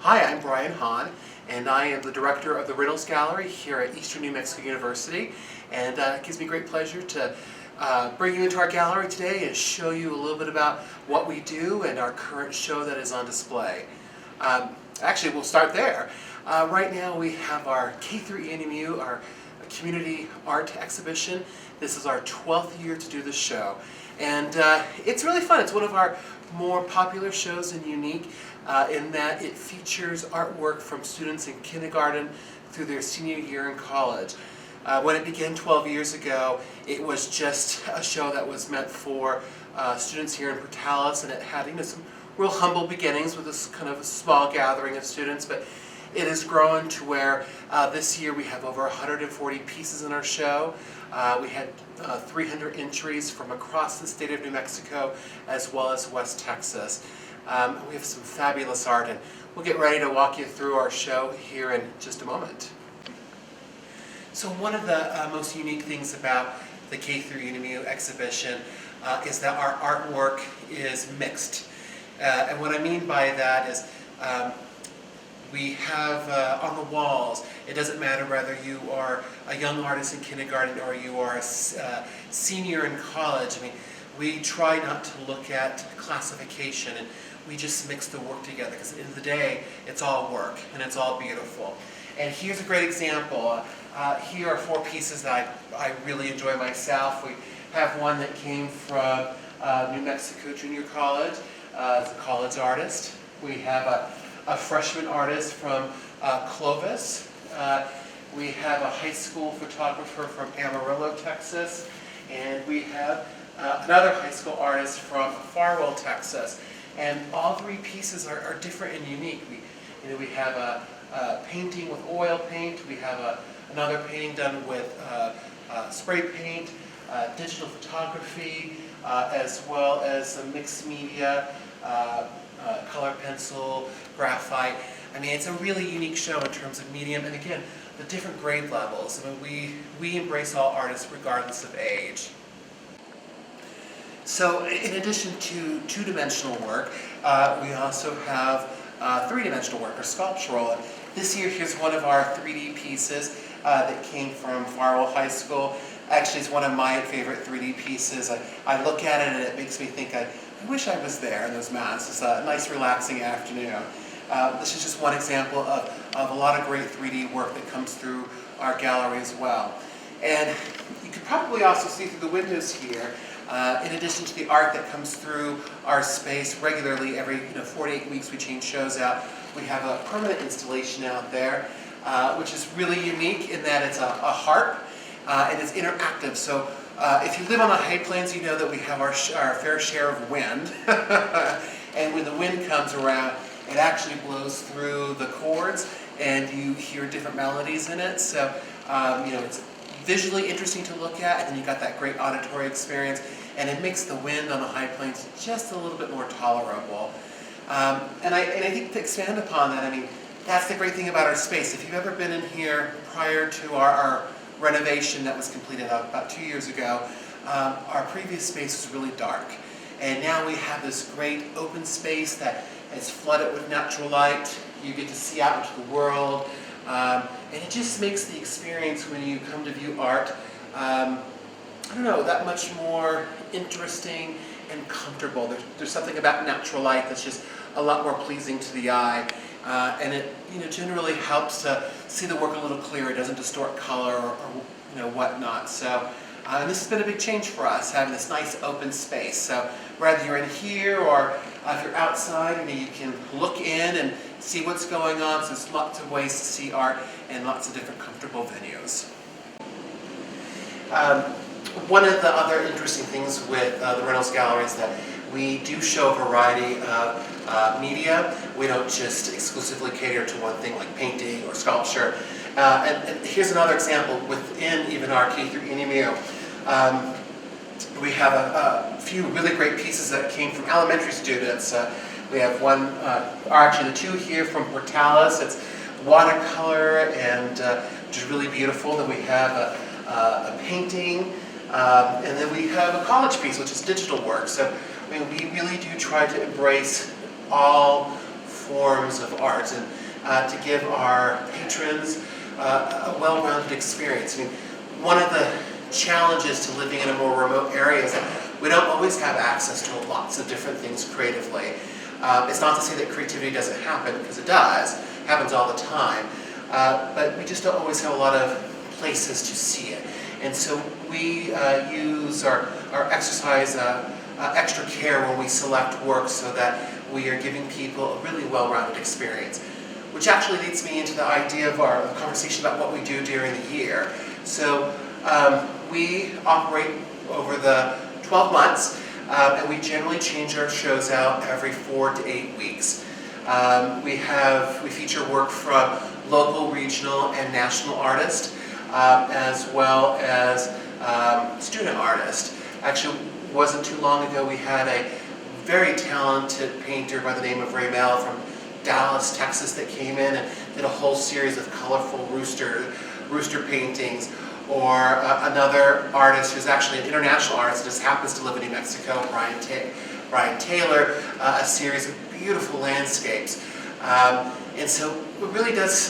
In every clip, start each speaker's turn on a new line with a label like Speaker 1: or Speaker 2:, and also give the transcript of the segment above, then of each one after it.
Speaker 1: Hi, I'm Brian Hahn, and I am the director of the Runnels Gallery here at Eastern New Mexico University. And it gives me great pleasure to bring you into our gallery today and show you a little bit about what we do and our current show that is on display. Actually, we'll start there. Right now we have our K through ENMU, our community art exhibition. This is our 12th year to do this show. And it's really fun. It's one of our more popular shows and unique in that it features artwork from students in kindergarten through their senior year in college. When it began 12 years ago, it was just a show that was meant for students here in Portales, and it had some real humble beginnings with this kind of a small gathering of students, but it has grown to where this year we have over 140 pieces in our show. We had 300 entries from across the state of New Mexico as well as West Texas. We have some fabulous art, and we'll get ready to walk you through our show here in just a moment. So one of the most unique things about the K through ENMU exhibition is that our artwork is mixed. And what I mean by that is we have on the walls, it doesn't matter whether you are a young artist in kindergarten or you are a senior in college. I mean, we try not to look at classification, and we just mix the work together, because at the end of the day, it's all work and it's all beautiful. And here's a great example. Here are 4 pieces that I really enjoy myself. We have one that came from New Mexico Junior College as a college artist. We have a freshman artist from Clovis. We have a high school photographer from Amarillo, Texas. And we have another high school artist from Farwell, Texas. And all 3 pieces are different and unique. We have a painting with oil paint. We have another painting done with spray paint, digital photography, as well as some mixed media, color pencil, graphite. I mean, it's a really unique show in terms of medium, and again, the different grade levels. I mean, we embrace all artists regardless of age. So in addition to 2-dimensional work, we also have 3-dimensional work, or sculptural. And this year, here's one of our 3D pieces that came from Farwell High School. Actually, it's one of my favorite 3D pieces. I look at it and it makes me think, I wish I was there in those mountains. It's a nice, relaxing afternoon. This is just one example of a lot of great 3D work that comes through our gallery as well. And you can probably also see through the windows here, in addition to the art that comes through our space regularly, every 4 to 8 weeks we change shows out, we have a permanent installation out there, which is really unique in that it's a harp and it's interactive. So if you live on the high plains, you know that we have our fair share of wind. And when the wind comes around, it actually blows through the chords and you hear different melodies in it. So it's visually interesting to look at, and then you got that great auditory experience, and it makes the wind on the high plains just a little bit more tolerable. And I think to expand upon that, I mean, that's the great thing about our space. If you've ever been in here prior to our renovation that was completed about 2 years ago, our previous space was really dark. And now we have this great open space that is flooded with natural light. You get to see out into the world. And it just makes the experience when you come to view art, that much more interesting and comfortable. There's something about natural light that's just a lot more pleasing to the eye. And it generally helps to see the work a little clearer. It doesn't distort color or whatnot. So, and this has been a big change for us, having this nice open space. So whether you're in here or if you're outside, you can look in and see what's going on. So there's lots of ways to see art and lots of different comfortable venues. One of the other interesting things with the Runnels Gallery is that we do show a variety of media. We don't just exclusively cater to one thing like painting or sculpture. And here's another example within even our K through ENMU. We have a few really great pieces that came from elementary students. We have one, actually the 2 here from Portales. It's watercolor, and which is really beautiful. Then we have a painting, and then we have a college piece, which is digital work. So we really do try to embrace all forms of art, and to give our patrons a well-rounded experience. I mean, one of the challenges to living in a more remote area is that we don't always have access to lots of different things creatively. It's not to say that creativity doesn't happen, because it does. It happens all the time. But we just don't always have a lot of places to see it. And so we use our exercise extra care when we select work so that we are giving people a really well-rounded experience. Which actually leads me into the idea of our conversation about what we do during the year. So we operate over the 12 months, and we generally change our shows out every 4 to 8 weeks. We feature work from local, regional, and national artists, as well as student artists. Actually, it wasn't too long ago we had a very talented painter by the name of Ray Mel from Dallas, Texas, that came in and did a whole series of colorful rooster paintings. Or another artist who's actually an international artist that just happens to live in New Mexico, Brian Taylor, a series of beautiful landscapes. And so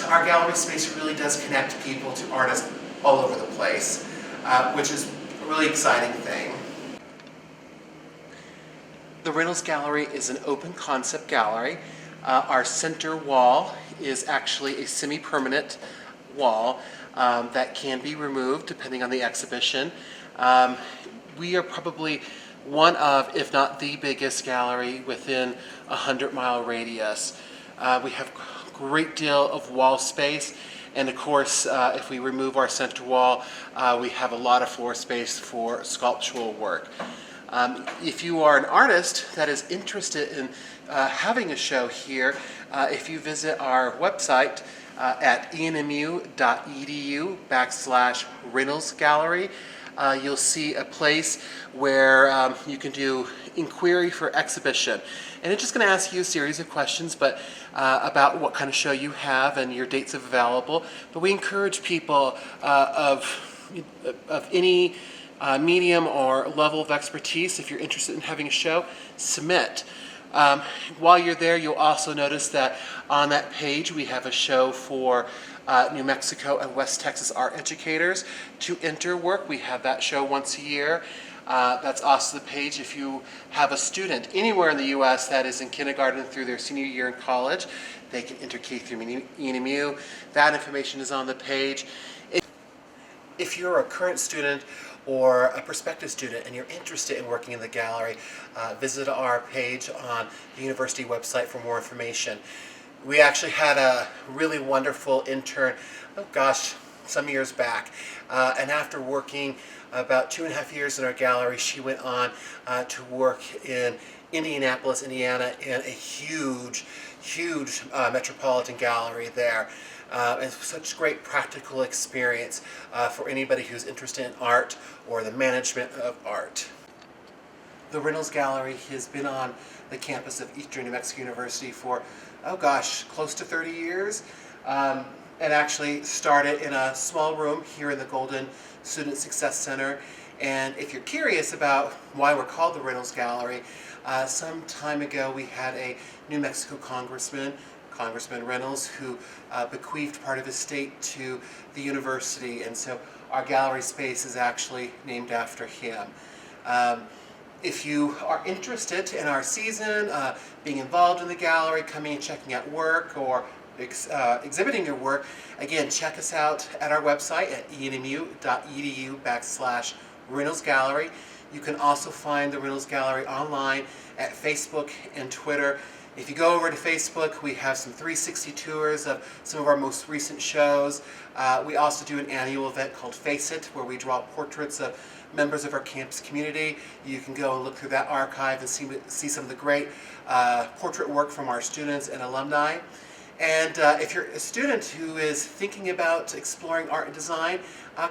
Speaker 1: our gallery space really does connect people to artists all over the place, which is a really exciting thing. The Runnels Gallery is an open concept gallery. Our center wall is actually a semi-permanent wall that can be removed depending on the exhibition. We are probably one of, if not the biggest gallery within a 100-mile radius. We have a great deal of wall space, and of course, if we remove our center wall, we have a lot of floor space for sculptural work. If you are an artist that is interested in having a show here, if you visit our website at enmu.edu/Runnels Gallery, you'll see a place where you can do inquiry for exhibition. And it's just going to ask you a series of questions about what kind of show you have and your dates available. But we encourage people of any medium or level of expertise, if you're interested in having a show, submit. While you're there, you'll also notice that on that page we have a show for New Mexico and West Texas art educators to enter work. We have that show once a year. That's also the page if you have a student anywhere in the U.S. that is in kindergarten through their senior year in college. They can enter K through ENMU. That information is on the page. If you're a current student or a prospective student and you're interested in working in the gallery, visit our page on the university website for more information. We actually had a really wonderful intern, some years back, and after working about 2.5 years in our gallery, she went on to work in Indianapolis, Indiana, in a huge metropolitan gallery there. And such great practical experience for anybody who's interested in art or the management of art. The Runnels Gallery has been on the campus of Eastern New Mexico University for, close to 30 years. And actually started in a small room here in the Golden Student Success Center. And if you're curious about why we're called the Runnels Gallery, some time ago we had a New Mexico Congressman Reynolds, who bequeathed part of his estate to the university, and so our gallery space is actually named after him. If you are interested in our season, being involved in the gallery, coming and checking out work, or exhibiting your work, again, check us out at our website at enmu.edu/Runnels Gallery. You can also find the Runnels Gallery online at Facebook and Twitter. If you go over to Facebook, we have some 360 tours of some of our most recent shows. We also do an annual event called Face It, where we draw portraits of members of our campus community. You can go and look through that archive and see some of the great portrait work from our students and alumni. And if you're a student who is thinking about exploring art and design,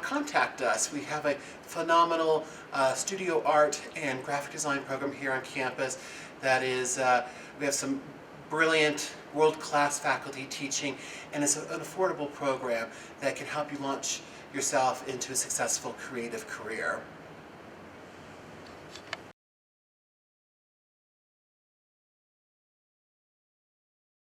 Speaker 1: contact us. We have a phenomenal studio art and graphic design program here on campus that is, we have some brilliant world-class faculty teaching, and it's an affordable program that can help you launch yourself into a successful creative career.